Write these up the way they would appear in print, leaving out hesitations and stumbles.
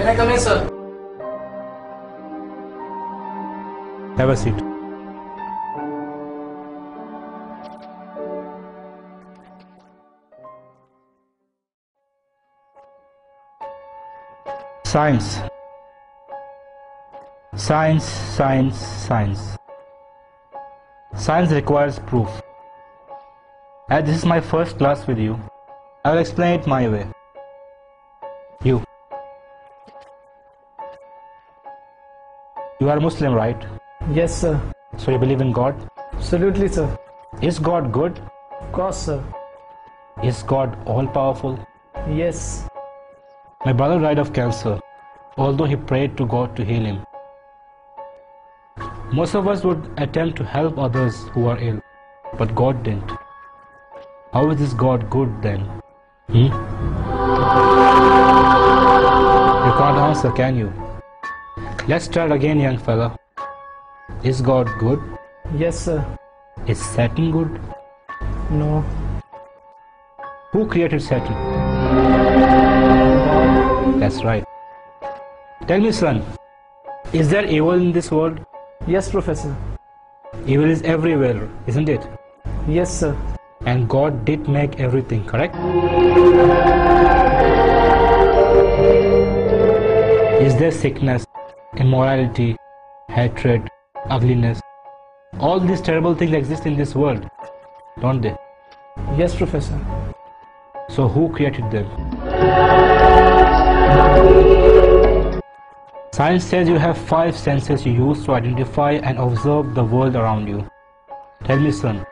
Can I come in, sir? Have a seat. Science. Science, science, science. Science requires proof. As this is my first class with you, I will explain it my way. You are a Muslim, right? Yes, sir. So you believe in God? Absolutely, sir. Is God good? Of course, sir. Is God all-powerful? Yes. My brother died of cancer, although he prayed to God to heal him. Most of us would attempt to help others who are ill, but God didn't. How is this God good then? You can't answer, can you? Let's start again, young fella. Is God good? Yes, sir. Is Satan good? No. Who created Satan? That's right. Tell me, son, is there evil in this world? Yes, Professor. Evil is everywhere, isn't it? Yes, sir. And God did make everything, correct? Is there sickness, immorality, hatred, ugliness? All these terrible things exist in this world, don't they? Yes, Professor. So who created them? Science says you have 5 senses you use to identify and observe the world around you. Tell me, son,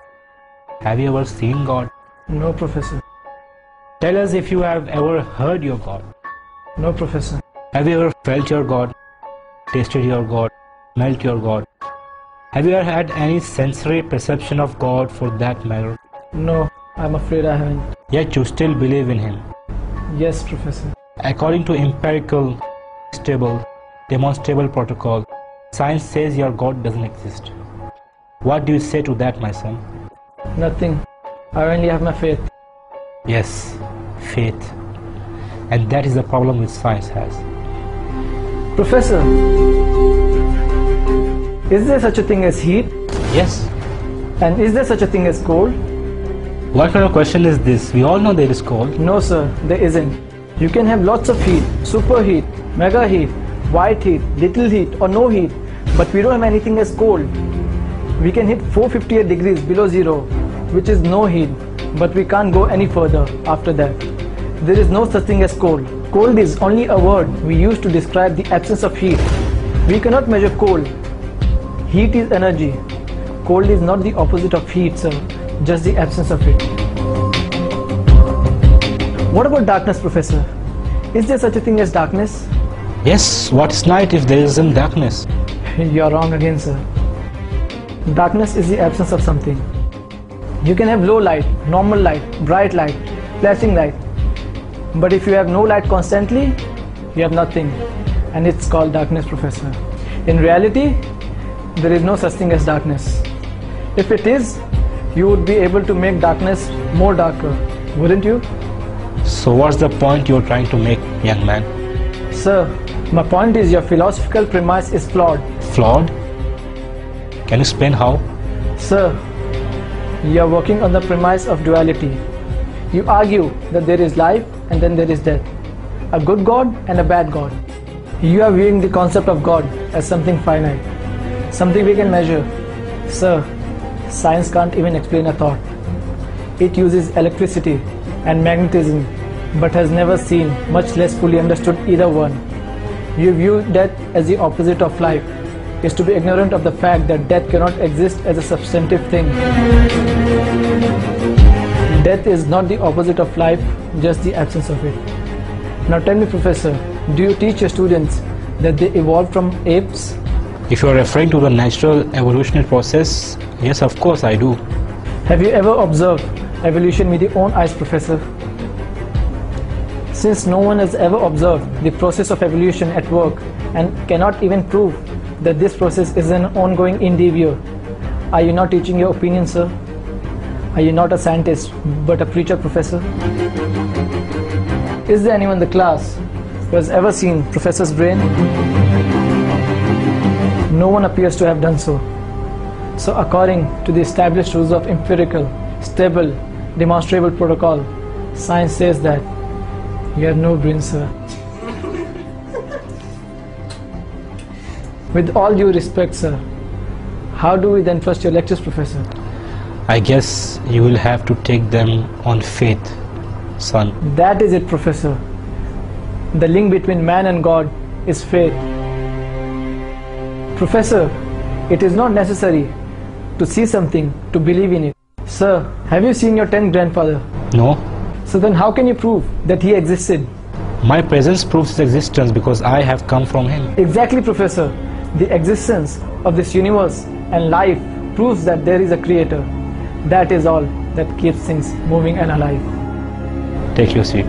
have you ever seen God? No, Professor. Tell us if you have ever heard your God. No, Professor. Have you ever felt your God, tasted your God, smelt your God? Have you ever had any sensory perception of God for that matter? No, I'm afraid I haven't. Yet you still believe in Him. Yes, Professor. According to empirical, stable, demonstrable protocol, science says your God doesn't exist. What do you say to that, my son? Nothing. I only have my faith. Yes, faith. And that is the problem which science has. Professor, is there such a thing as heat? Yes. And is there such a thing as cold? What kind of question is this? We all know there is cold. No, sir, there isn't. You can have lots of heat, superheat, mega heat, white heat, little heat or no heat, but we don't have anything as cold. We can hit 458 degrees below zero, which is no heat, but we can't go any further after that. There is no such thing as cold. Cold is only a word we use to describe the absence of heat. We cannot measure cold. Heat is energy. Cold is not the opposite of heat, sir, just the absence of it. What about darkness, Professor? Is there such a thing as darkness? Yes, what is night if there isn't darkness? You're wrong again, sir. Darkness is the absence of something. You can have low light, normal light, bright light, flashing light. But if you have no light constantly, you have nothing. And it's called darkness, Professor. In reality, there is no such thing as darkness. If it is, you would be able to make darkness more darker, wouldn't you? So what's the point you're trying to make, young man? Sir, my point is your philosophical premise is flawed. Flawed? Can you explain how? Sir, you are working on the premise of duality. You argue that there is life and then there is death. A good God and a bad God. You are viewing the concept of God as something finite, something we can measure. Sir, science can't even explain a thought. It uses electricity and magnetism, but has never seen, much less fully understood either one. You view death as the opposite of life, is to be ignorant of the fact that death cannot exist as a substantive thing. Death is not the opposite of life, just the absence of it. Now tell me, Professor, do you teach your students that they evolved from apes? If you are referring to the natural evolutionary process, yes, of course I do. Have you ever observed evolution with your own eyes, Professor? Since no one has ever observed the process of evolution at work and cannot even prove that this process is an ongoing endeavor, are you not teaching your opinion, sir? Are you not a scientist but a preacher, Professor? Is there anyone in the class who has ever seen Professor's brain? No one appears to have done so. So according to the established rules of empirical, stable, demonstrable protocol, science says that you have no brain, sir. With all due respect, sir, how do we then trust your lectures, Professor? I guess you will have to take them on faith, son. That is it, Professor. The link between man and God is faith. Professor, it is not necessary to see something to believe in it. Sir, have you seen your 10th grandfather? No. So then how can you prove that he existed? My presence proves his existence because I have come from him. Exactly, Professor. The existence of this universe and life proves that there is a creator. That is all that keeps things moving and alive. Take your seat.